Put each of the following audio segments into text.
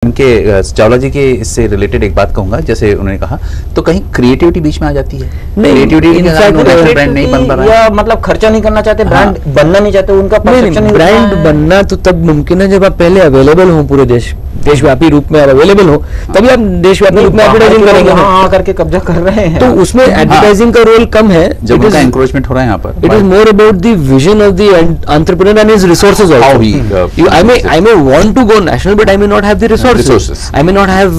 उनके चावला जी के इससे रिलेटेड एक बात कहूंगा, जैसे उन्होंने कहा तो कहीं क्रिएटिविटी बीच में आ जाती है। क्रिएटिविटी ब्रांड नहीं बन पा रहा है या मतलब खर्चा नहीं करना चाहते, ब्रांड बनना नहीं चाहते, उनका परसेप्शन नहीं। ब्रांड बनना तो तब मुमकिन है जब आप पहले अवेलेबल हो, पूरे देशव्यापी रूप में अवेलेबल हो, तभी आप देशव्यापी रूप में एडवर्टाइजिंग करेंगे। हाँ करके कब्जा कर रहे हैं, तो उसमें एडवर्टाइजिंग का रोल कम है। जब उनका एनक्रोचमेंट हो रहा है यहाँ पर। It is more about the vision of the entrepreneur and his resources also. I may want to go national, but I may not have the resources. I may not have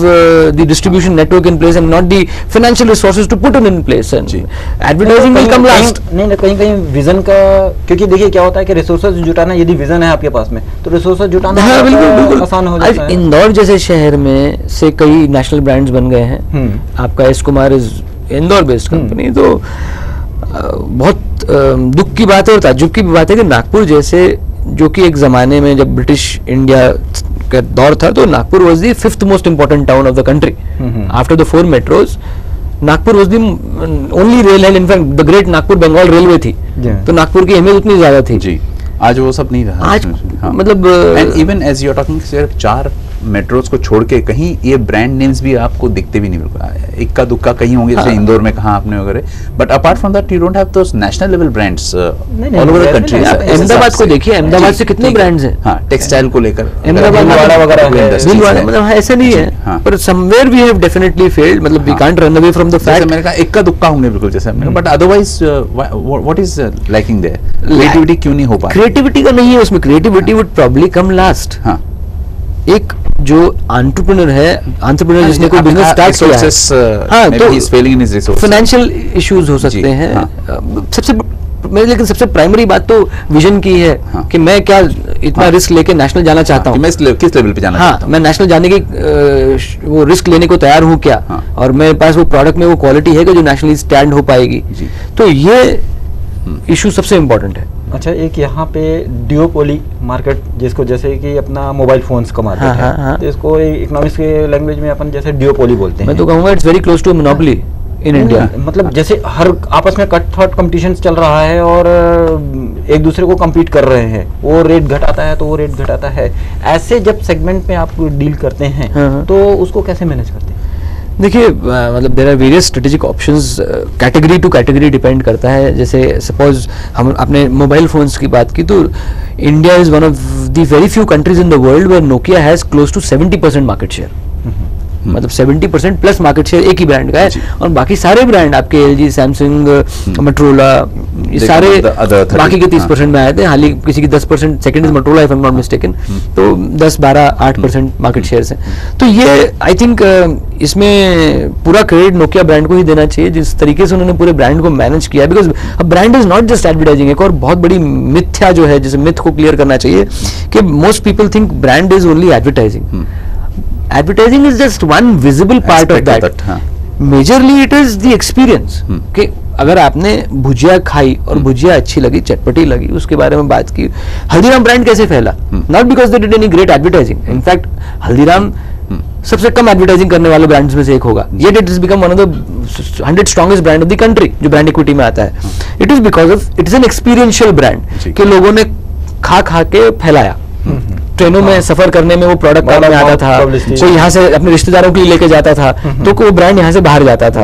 the distribution network in place and not the financial resources to put in place. And advertising will come last. नहीं, कहीं vision का, क्योंकि देखिए क्या होता है कि resources जुटाना, यदि विजन है आपके पास में तो रिसोर्सेज जुटाना बिल्कुल आसान हो जाता है। इंदौर जैसे शहर में से कई नेशनल ब्रांड्स बन गए हैं। आपका S Kumar is Indore based company, तो बहुत दुख की बात है और ताज्जुब की बात है कि नागपुर जैसे, जो कि एक जमाने में जब ब्रिटिश इंडिया का दौर था, तो Nagpur was the 5th most important town of the country after the 4 metros. Nagpur was the only rail line, in fact the great Nagpur Bengal railway थी, तो नागपुर की अहमियत उतनी ज्यादा थी। जी, आज वो सब नहीं रहा। आज मतलब and even as you are talking, सिर्फ 4 मेट्रोज को छोड़ के कहीं ये ब्रांड नेम्स भी आपको दिखते भी नहीं, बिल्कुल इक्का दुक्का कहीं होंगे, जैसे इंदौर में कहा आपने वगैरह, but apart from that you don't have those national level brands all over the country. Ahmedabad को देखिए, अहमदाबाद से कितने ब्रांड्स हैं। हाँ, टेक्सटाइल को लेकर अहमदाबाद वगैरह, मतलब ऐसा नहीं है, पर somewhere we have definitely failed, मतलब we can't run away from the fact. मैंने कहा इक्का दुक्का होंगे बिल्कुल जैसे, but otherwise what is lacking there? Creativity क्यों नहीं हो पा रही? क्रिएटिविटी का नहीं है उसमें, creativity would probably come last. हाँ, एक जो एंटरप्रेन्योर है, एंटरप्रेन्योर जिसने कोई बिजनेस स्टार्ट किया है, हाँ, तो he is failing in his resources, financial issues हो सकते हैं। लेकिन सबसे प्राइमरी बात तो विजन की है कि मैं क्या इतना रिस्क लेके नेशनल जाना चाहता हूँ, मैं किस लेवल पे जाना चाहता हूँ, मैं नेशनल जाने की वो रिस्क लेने को तैयार हूँ क्या, और मेरे पास वो प्रोडक्ट में वो क्वालिटी है कि जो नेशनली स्टैंड हो पाएगी। तो ये इशू सबसे इम्पोर्टेंट है। अच्छा, एक यहाँ पे डिओपोली मार्केट, जिसको जैसे कि अपना मोबाइल फोन्स का मार्केट है, तो इसको इकोनॉमिक्स के लैंग्वेज में अपन जैसे डिओपोली बोलते हैं। मैं तो कहूँगा it's very close to monopoly in India. मतलब जैसे हर आपस में कट थॉट कंपटीशन चल रहा है और एक दूसरे को compete कर रहे हैं, वो रेट घटाता है तो वो रेट घटाता है। ऐसे जब सेगमेंट में आप डील करते हैं तो उसको कैसे मैनेज करते हैं? देखिए, मतलब there are various strategic options, category to category depend करता है। जैसे सपोज हम अपने मोबाइल फोन्स की बात की, तो India is one of the very few countries in the world where Nokia has close to 70% market share. मतलब 70% प्लस मार्केट शेयर एक ही ब्रांड का है, और बाकी सारे ब्रांड आपके LG, सैमसंग, मोटोरोला, ये सारे बाकी के 30% में आए थे। हाल ही किसी की 10%, second is Motorola if I am not mistaken, तो 10, 12, 8% मार्केट शेयर है। तो ये आई थिंक इसमें पूरा क्रेडिट नोकिया ब्रांड को ही देना चाहिए, जिस तरीके से उन्होंने पूरे ब्रांड को मैनेज किया। बिकॉज अब brand is not just advertising. एक और बहुत बड़ी मिथ्या जो है, जिसे मिथ को क्लियर करना चाहिए कि most people think brand is only advertising. Advertising is just one visible part of that. Majorly it is the experience. कि अगर आपने भुजिया खाई और भुजिया अच्छी लगी, चटपटी लगी, उसके बारे में बात की। हल्दीराम ब्रांड कैसे फैला? Not because they did any great advertising. In fact, Haldiram सबसे कम एडवर्टाइजिंग करने वाले ब्रांड्स में से एक होगा। Yet it has become one of the 100 strongest brand of the country, जो ब्रांड इक्विटी में आता है। It is because of it is an experiential brand कि लोगों ने खा के फैलाया। ट्रेनों में सफर करने में वो प्रोडक्ट काम में आता था, कोई यहाँ से अपने रिश्तेदारों के लिए लेके जाता था, तो वो ब्रांड यहाँ से बाहर जाता था,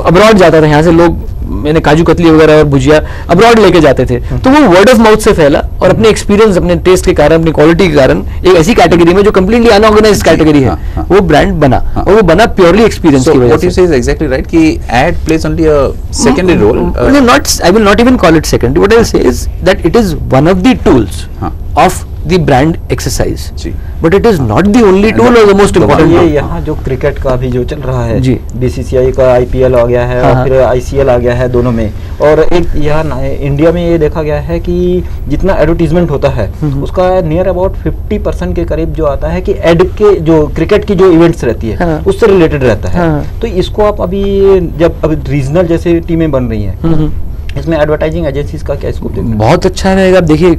अब्रॉड जाता था। यहाँ से लोग, मैंने काजू कतली वगैरह और भुजिया अब्रॉड लेके जाते थे, तो वो वर्ड ऑफ माउथ से फैला, और अपने एक्सपीरियंस, अपने टेस्ट के कारण, अपनी क्वालिटी के कारण एक ऐसी कैटेगरी में जो कम्प्लीटली अनऑर्गेनाइज्ड कैटेगरी है, वो ब्रांड बना, और वो बना प्योरली एक्सपीरियंस की वजह से। एग्जैक्टली राइट कि ad plays only a secondary role. Not, I will not even call it secondary. What I will say is that it is one of the tools of the brand exercise, but it is not the only tool or the most important. ये यहाँ जो cricket का भी जो चल रहा है, BCCI का IPL आ गया है, और फिर ICL आ गया है दोनों में, और एक यहाँ इंडिया में ये देखा गया है कि जितना एडवर्टीजमेंट होता है उसका नियर अबाउट 50% के करीब जो आता है कि एड के जो क्रिकेट की जो इवेंट्स रहती है उससे रिलेटेड रहता है। तो इसको आप अभी जब रीजनल जैसे टीमें बन रही हैं, इसमें एडवर्टाइजिंग एजेंसीज का क्या स्कोप देखते हैं? बहुत अच्छा रहेगा। देखिए,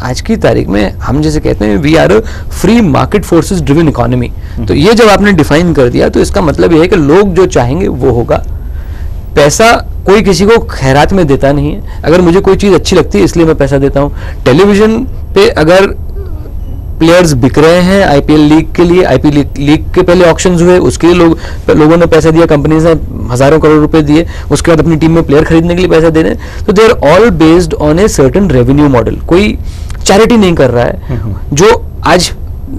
आज की तारीख में हम जैसे कहते हैं we are a free market forces driven economy, तो ये जब आपने डिफाइन कर दिया तो इसका मतलब ये है कि लोग जो चाहेंगे वो होगा। पैसा कोई किसी को खैरात में देता नहीं है। अगर मुझे कोई चीज़ अच्छी लगती है इसलिए मैं पैसा देता हूँ। टेलीविजन पे अगर प्लेयर्स बिक रहे हैं आईपीएल लीग के लिए। आईपीएल लीग के पहले ऑक्शंस हुए, उसके लिए लोगों ने पैसा दिया, कंपनीज ने हजारों करोड़ रुपए दिए, उसके बाद अपनी टीम में प्लेयर खरीदने के लिए पैसा दे रहे हैं। तो they are all based on a certain revenue model. कोई चैरिटी नहीं कर रहा है। जो आज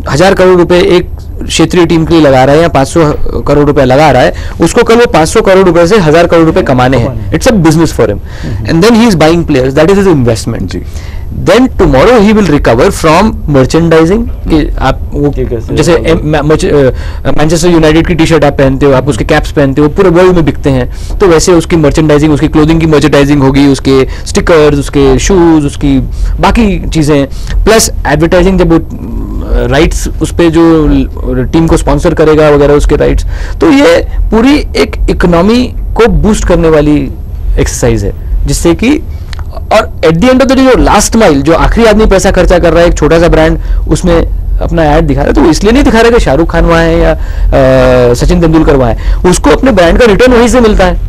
1000 करोड़ रुपए एक क्षेत्रीय टीम के लिए लगा रहा है या 500 करोड़ रुपए लगा रहा है, उसको कल वो 500 करोड़ रुपए से 1000 करोड़ रुपए कमाने हैं। It's a business for him and then he is buying players, that is his investment. Then tomorrow he will recover from merchandising. आप वो जैसे मैनचेस्टर यूनाइटेड की टी शर्ट आप पहनते हो, आप उसके कैप्स पहनते हो, पूरे वर्ल्ड में बिकते हैं, तो वैसे उसकी मर्चेंडाइजिंग, उसकी क्लोथिंग की मर्चेंडाइजिंग होगी, उसके स्टिकर्स, उसके शूज, उसकी बाकी चीजें, प्लस एडवर्टाइजिंग, जब राइट्स उस पे जो टीम को स्पॉन्सर करेगा वगैरह उसके राइट्स। तो ये पूरी एक इकोनॉमी को बूस्ट करने वाली एक्सरसाइज है, जिससे कि और at the end of the day जो लास्ट माइल, जो आखिरी आदमी पैसा खर्चा कर रहा है, एक छोटा सा ब्रांड उसमें अपना ऐड दिखा रहा है, तो वो इसलिए नहीं दिखा रहा है कि शाहरुख खान वहां है या सचिन तेंदुलकर वहां है, उसको अपने ब्रांड का रिटर्न वहीं से मिलता है।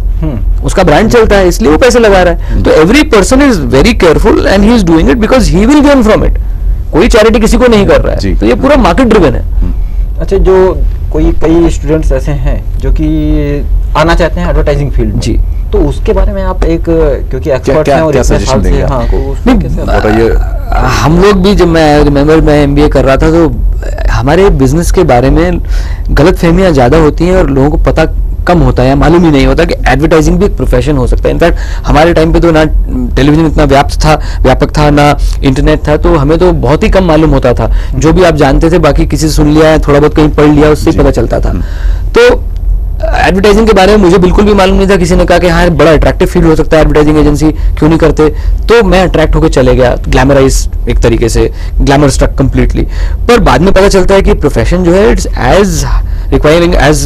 उसका ब्रांड चलता है, इसलिए वो पैसे लगा रहा है। तो every person is very careful and he is doing it because he will gain from it. कोई चैरिटी किसी को नहीं कर रहा है, तो ये पूरा मार्केट ड्रिवन है। अच्छा, जो कई स्टूडेंट्स ऐसे हैं जो कि आना चाहते हैं एडवर्टाइजिंग फील्ड में, जी, तो उसके बारे में आप एक, क्योंकि एक्सपर्ट हैं और इतने साल से, हाँ, हम लोग भी, जब मैं रिमेंबर मैं एमबीए कर रहा था, तो हमारे बिजनेस के बारे में गलतफहमियां ज्यादा होती हैं और लोगों को पता कम होता है या मालूम ही नहीं होता कि एडवर्टाइजिंग भी एक प्रोफेशन हो सकता है। इनफैक्ट हमारे टाइम पे तो ना टेलीविजन इतना व्यापक था, ना इंटरनेट था, तो हमें तो बहुत ही कम मालूम होता था। जो भी आप जानते थे, बाकी किसी से सुन लिया, थोड़ा बहुत कहीं पढ़ लिया, उससे ही पता चलता था। तो एडवर्टाइजिंग के बारे में मुझे बिल्कुल भी मालूम नहीं था। किसी ने कहा कि हाँ, बड़ा अट्रैक्टिव फील्ड हो सकता है एडवर्टाइजिंग एजेंसी, क्यों नहीं करते? तो मैं अट्रैक्ट होकर चले गया, ग्लैमराइज एक तरीके से, ग्लैमर स्ट्रक कंप्लीटली। पर बाद में पता चलता है कि प्रोफेशन जो है, it's as requiring as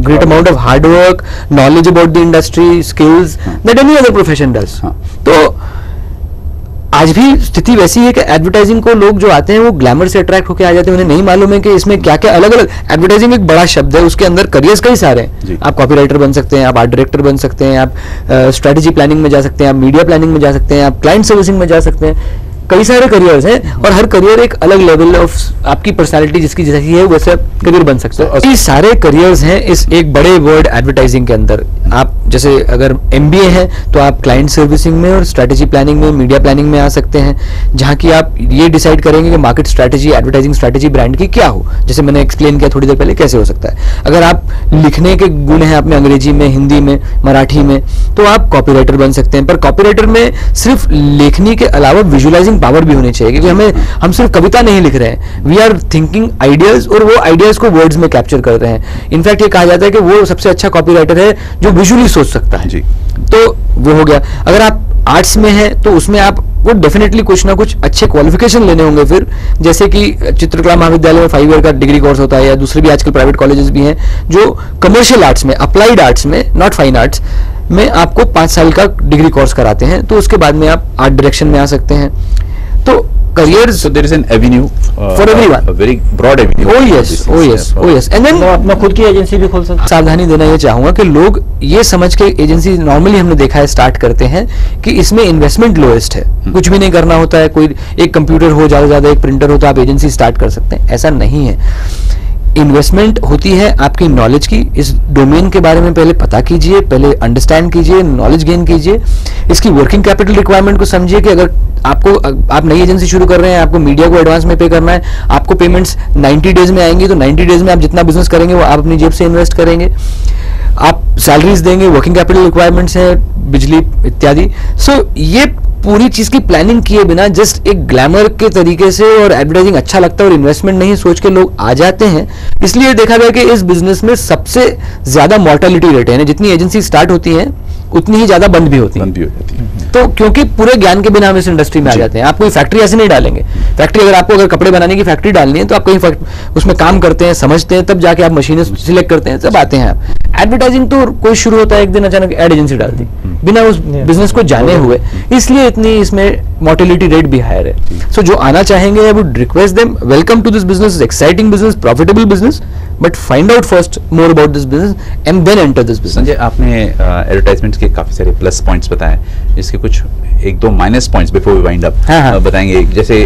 great amount of hard work, knowledge about the industry, skills that any other profession does. तो आज भी स्थिति वैसी है कि एडवर्टाइजिंग को लोग जो आते हैं वो ग्लैमर से अट्रैक्ट होकर आ जाते हैं। उन्हें नहीं मालूम है कि इसमें क्या क्या अलग अलग, एडवर्टाइजिंग एक बड़ा शब्द है, उसके अंदर करियर्स कई सारे हैं। आप कॉपीराइटर बन सकते हैं, आप आर्ट डायरेक्टर बन सकते हैं, आप स्ट्रेटेजी प्लानिंग में जा सकते हैं, आप मीडिया प्लानिंग में जा सकते हैं, आप क्लाइंट सर्विसिंग में जा सकते हैं। कई सारे करियर्स हैं और हर करियर एक अलग लेवल ऑफ आपकी पर्सनालिटी जिसकी जैसी है वैसे करियर बन सकते हैं। ये सारे करियर्स हैं इस एक बड़े वर्ड एडवर्टाइजिंग के अंदर। आप जैसे अगर एमबीए है तो आप क्लाइंट सर्विसिंग में और स्ट्रेटेजी प्लानिंग में, मीडिया प्लानिंग में आ सकते हैं, जहां की आप ये डिसाइड करेंगे कि market strategy, advertising strategy brand की क्या हो। जैसे मैंने एक्सप्लेन किया थोड़ी देर पहले कैसे हो सकता है। अगर आप लिखने के गुण हैं आप में, अंग्रेजी में, हिंदी में, मराठी में, तो आप कॉपीराइटर बन सकते हैं। पर कॉपीराइटर में सिर्फ लेखनी के अलावा विजुअलाइजिंग पावर भी होनी चाहिए, क्योंकि हम सिर्फ कविता नहीं लिख रहे हैं, वी आर थिंकिंग आइडियाज और वो आइडियाज को वर्ड्स में कैप्चर कर रहे हैं। इनफैक्ट ये कहा जाता है कि वो सबसे अच्छा कॉपीराइटर है जो विजुअली सोच सकता है। तो वो हो गया। अगर आप आर्ट्स में है तो उसमें आप वो डेफिनेटली कुछ ना कुछ अच्छे क्वालिफिकेशन लेने होंगे फिर, जैसे कि चित्रकला महाविद्यालय में 5 ईयर का डिग्री कोर्स होता है, या दूसरे भी आजकल प्राइवेट कॉलेजेस भी हैं जो कमर्शियल आर्ट्स में, अप्लाइड आर्ट्स में, नॉट फाइन आर्ट्स में आपको 5 साल का डिग्री कोर्स कराते हैं। तो उसके बाद में आप आर्ट डायरेक्शन में आ सकते हैं। तो careers, so there is an avenue for everyone, a very broad avenue. Oh yes. And then अपना खुद की एजेंसी भी खोल सकते हैं। सावधानी देना ये चाहूंगा कि लोग ये समझ के एजेंसी नॉर्मली हमने देखा है स्टार्ट करते हैं कि इसमें इन्वेस्टमेंट लोएस्ट है, कुछ भी नहीं करना होता है, कोई एक कंप्यूटर हो, ज्यादा एक प्रिंटर हो तो आप एजेंसी स्टार्ट कर सकते हैं। ऐसा नहीं है। इन्वेस्टमेंट होती है आपकी नॉलेज की। इस डोमेन के बारे में पहले पता कीजिए, पहले अंडरस्टैंड कीजिए, नॉलेज गेन कीजिए, इसकी वर्किंग कैपिटल रिक्वायरमेंट को समझिए कि अगर आप नई एजेंसी शुरू कर रहे हैं, आपको मीडिया को एडवांस में पे करना है, आपको पेमेंट्स 90 डेज में आएंगी, तो 90 डेज में आप जितना बिजनेस करेंगे वो आप अपनी जेब से इन्वेस्ट करेंगे, आप सैलरीज देंगे, वर्किंग कैपिटल रिक्वायरमेंट्स है, बिजली इत्यादि। सो ये पूरी चीज की प्लानिंग किए बिना जस्ट एक ग्लैमर के तरीके से और एडवर्टाइजिंग अच्छा लगता है और इन्वेस्टमेंट नहीं सोच के लोग आ जाते हैं। इसलिए देखा गया कि इस बिजनेस में सबसे ज्यादा मॉर्टेलिटी रेट है, जितनी एजेंसी स्टार्ट होती है उतनी ही ज्यादा बंद भी होती है। तो क्योंकि पूरे ज्ञान के बिना हम इस इंडस्ट्री में आ जाते हैं। आप कोई फैक्ट्री ऐसे नहीं डालेंगे। फैक्ट्री अगर आपको अगर कपड़े बनाने की फैक्ट्री डालनी है तो आप कहीं उसमें काम करते हैं, समझते हैं, तब जाके आप मशीनें सिलेक्ट करते हैं, तब आते हैं आप। एडवर्टाइजिंग तो कोई शुरू होता है एक दिन अचानक एड एजेंसी डाल दी बिना उस बिजनेस को जाने हुए, इसलिए इतनी इसमें मोर्टेलिटी रेट भी हायर है। सो जो आना चाहेंगे I would request them, welcome to this business, exciting business, profitable business, but find out first more about this business and then enter this business. Sanjay, आपने एडवर्टाइजमेंट्स के काफी सारे प्लस पॉइंट्स बताए, इसके कुछ 1-2 minus points before we wind up बताएंगे। जैसे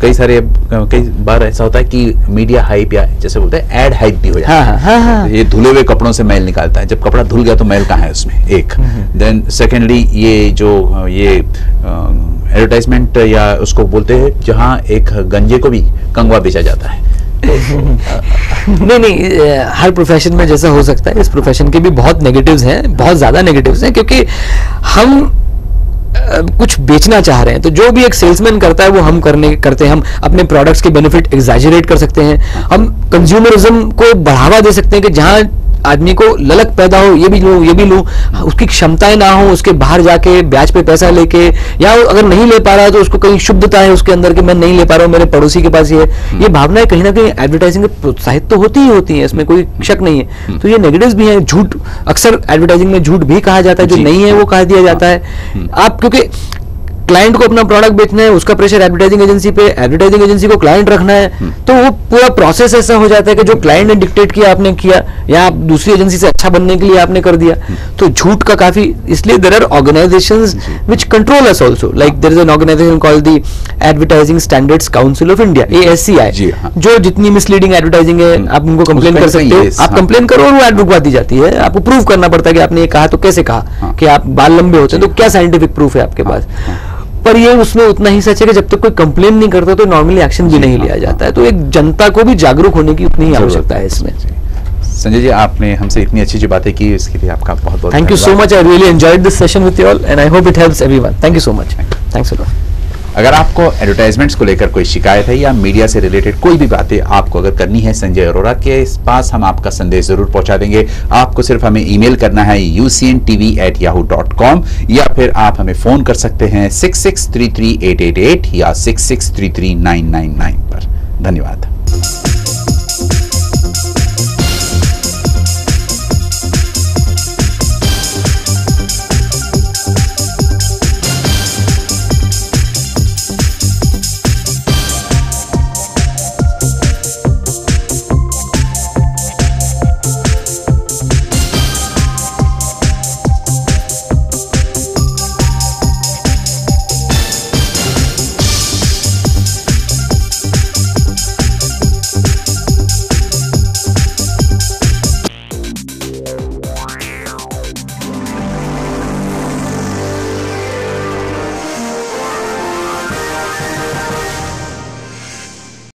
कई बार ऐसा होता है कि मीडिया हाइप या जैसे बोलते हैं एड हाइप भी हो जाता है। हाँ। ये धुले हुए कपड़ों से मैल निकालता है, जब कपड़ा धुल गया तो मैल कहाँ है उसमें, एक। देन सेकेंडली ये जो ये एडवर्टाइजमेंट या उसको बोलते हैं जहाँ एक गंजे को भी कंगवा बेचा जाता है। नहीं, हर प्रोफेशन में जैसा हो सकता है, इस प्रोफेशन के भी बहुत नेगेटिव्स हैं, बहुत ज्यादा नेगेटिव्स हैं, क्योंकि हम कुछ बेचना चाह रहे हैं तो जो भी एक सेल्समैन करता है वो हम करते हैं। हम अपने प्रोडक्ट्स के बेनिफिट एग्जैजरेट कर सकते हैं, हम कंज्यूमरिज्म को बढ़ावा दे सकते हैं कि जहां आदमी को ललक पैदा हो, ये भी लूं ये भी लूं, उसकी क्षमताएं ना हो उसके बाहर जाके ब्याज पे पैसा लेके, या अगर नहीं ले पा रहा है तो उसको कहीं शुद्धता है उसके अंदर कि मैं नहीं ले पा रहा हूं, मेरे पड़ोसी के पास ये भावनाएं कहीं ना कहीं एडवर्टाइजिंग में प्रोत्साहित तो होती ही होती है, इसमें कोई शक नहीं है। तो ये नेगेटिव्स भी हैं। झूठ, अक्सर एडवर्टाइजिंग में झूठ भी कहा जाता है, जो नहीं है वो कह दिया जाता है। आप क्योंकि क्लाइंट को अपना प्रोडक्ट बेचना है, उसका प्रेशर एडवर्टाइजिंग एजेंसी पे, एडवर्टाइजिंग एजेंसी को क्लाइंट रखना है, तो वो पूरा प्रोसेस ऐसा हो जाता है कि जो क्लाइंट ने डिक्टेट किया आपने किया, या आप दूसरी एजेंसी से अच्छा बनने के लिए आपने कर दिया। तो झूठ का काफी, इसलिए there are organisations which control us also, like there is an organisation called the Advertising Standards Council of India, ASCI, जो जितनी मिसलीडिंग एडवर्टाइजिंग है आप उनको कंप्लेन कर सकते हो, आप कंप्लेन करो और वो एड रुकवा दी जाती है। आपको प्रूव करना पड़ता है कि आपने ये कहा तो कैसे कहा, कि आप बाल लंबे होते हैं तो क्या साइंटिफिक प्रूफ है आपके पास। पर ये उसमें उतना ही सच है कि जब तक कोई कंप्लेन नहीं करता तो नॉर्मली एक्शन भी नहीं लिया जाता है। तो एक जनता को भी जागरूक होने की उतनी ही आवश्यकता है इसमें। संजय जी, आपने हमसे इतनी अच्छी बातें की, इसके लिए आपका बहुत बहुत thank you so much. I really enjoyed this session with you all and I hope it helps everyone. Thank you so much. Thanks a lot. अगर आपको एडवर्टाइजमेंट्स को लेकर कोई शिकायत है या मीडिया से रिलेटेड कोई भी बातें आपको अगर करनी है, संजय अरोरा के पास हम आपका संदेश जरूर पहुंचा देंगे। आपको सिर्फ हमें ईमेल करना है ucntv@yahoo.com, या फिर आप हमें फोन कर सकते हैं 6633-888 या 6633-999 पर। धन्यवाद।